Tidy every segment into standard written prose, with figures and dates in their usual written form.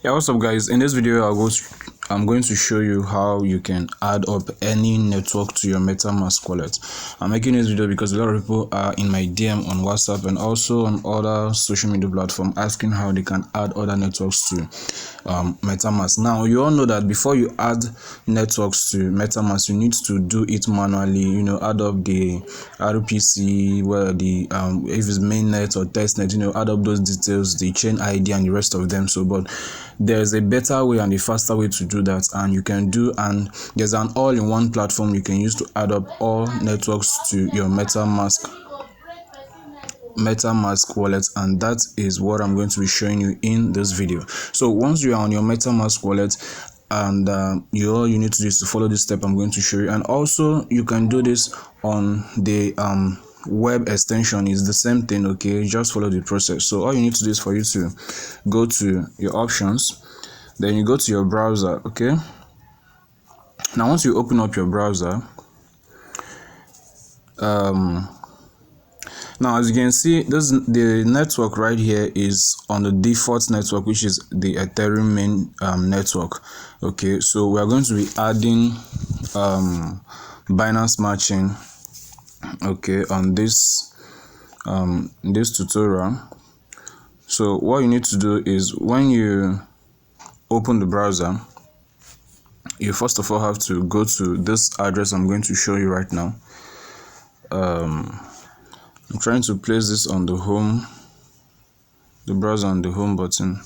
Yeah, what's up guys? In this video I'm going to show you how you can add up any network to your Metamask wallet. I'm making this video because a lot of people are in my DM on WhatsApp and also on other social media platforms asking how they can add other networks to Metamask. Now you all know that before you add networks to Metamask, you need to do it manually. Add up the RPC, where the if it's mainnet or testnet, add up those details, the chain ID and the rest of them. But there's a better way and a faster way to do that, and there's an all-in-one platform you can use to add up all networks to your Metamask wallet, and that is what I'm going to be showing you in this video. So once you are on your Metamask wallet, and all you need to do is to follow this step I'm going to show you, and also you can do this on the web extension. Is the same thing. Okay, just follow the process. So all you need to do is for you to go to your options, then you go to your browser. Okay, now once you open up your browser, now as you can see, the network right here is on the default network, which is the Ethereum main network. Okay, so we are going to be adding Binance matching, okay, on this tutorial. So what you need to do is, when you open the browser, you first of all have to go to this address I'm going to show you right now. I'm trying to place this on the browser on the home button.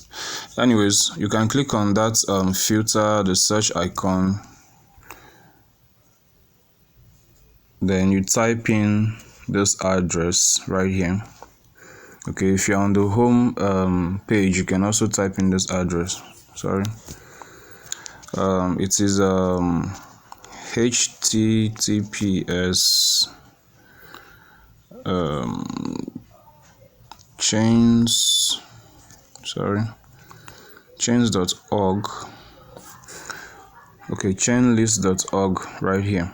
Anyways, you can click on that filter, the search icon, then you type in this address right here. Okay, if you're on the home page, you can also type in this address. Sorry, it is https chains.org. okay, chainlist.org right here.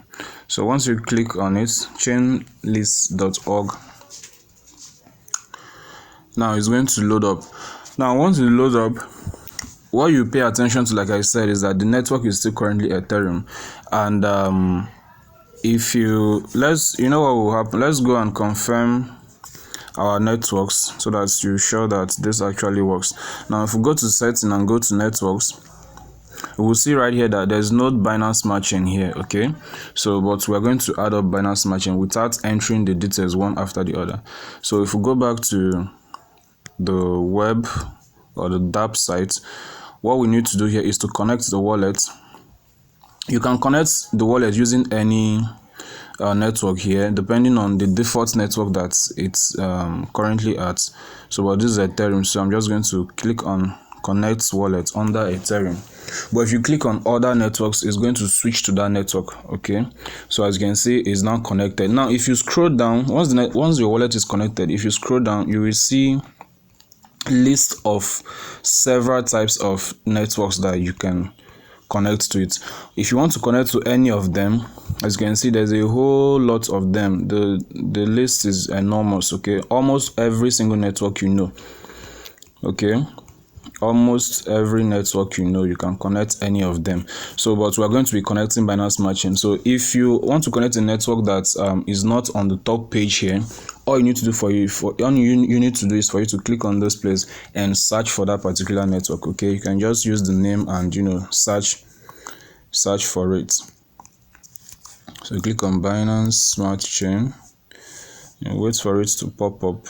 So once you click on it, chainlist.org, now it's going to load up. Now once it loads up, what you pay attention to, like I said, is that the network is still currently Ethereum. And if you know what will happen, let's go and confirm our networks so that you're sure that this actually works. Now if we go to setting and go to networks, we will see right here that there's no Binance matching here. Okay, so but we're going to add up Binance matching without entering the details one after the other. So if we go back to the web or the dApp site, what we need to do here is to connect the wallet. You can connect the wallet using any network here, depending on the default network that it's currently at. So but this is Ethereum, so I'm just going to click on connect wallet under Ethereum. But if you click on other networks, it's going to switch to that network. Okay, so as you can see, it's now connected. Now if you scroll down, once your wallet is connected, if you scroll down, you will see list of several types of networks that you can connect to it. If you want to connect to any of them, as you can see, there's a whole lot of them. The list is enormous. Okay, almost every single network okay, almost every network you can connect any of them. So but we are going to be connecting Binance matching. So if you want to connect a network that is not on the top page here, all you need to do you need to do is for you to click on this place and search for that particular network. Okay, you can just use the name and search for it. So you click on Binance Smart Chain and wait for it to pop up.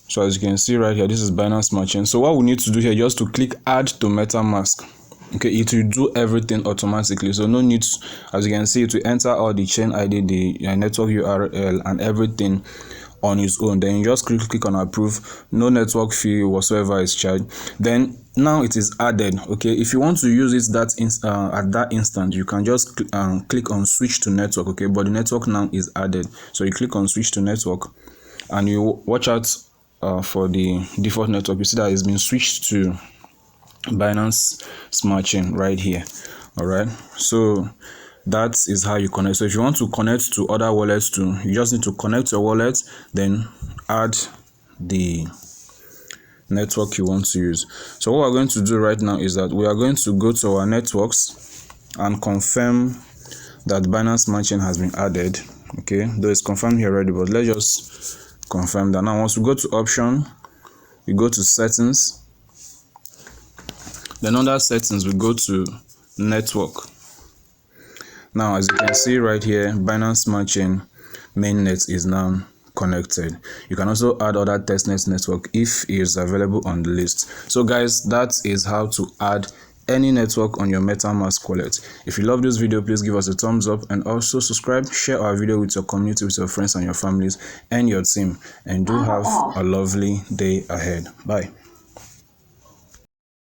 So as you can see right here, this is Binance Smart Chain. So what we need to do here, just to click add to Metamask. Okay, it will do everything automatically, so no need, as you can see, to enter all the chain ID, the network URL and everything on its own. Then you just click on approve. No network fee whatsoever is charged. Then now it is added. Okay, if you want to use it at that instant, you can just click on switch to network. Okay, but the network now is added, so you click on switch to network and you watch out for the default network. You see that it's been switched to Binance Smart Chain right here. All right, so that is how you connect. So if you want to connect to other wallets too, you just need to connect your wallet, then add the network you want to use. So what we're going to do right now is that we are going to go to our networks and confirm that Binance Smart Chain has been added. Okay, though it's confirmed here already, but let's just confirm that. Now once we go to option, we go to settings, then under settings we go to network. Now as you can see right here, Binance Smart Chain mainnet is now connected. You can also add other testnet network if it is available on the list. So guys, that is how to add any network on your Metamask wallet. If you love this video, please give us a thumbs up and also subscribe, share our video with your community, with your friends and your families and your team, and do have a lovely day ahead. Bye.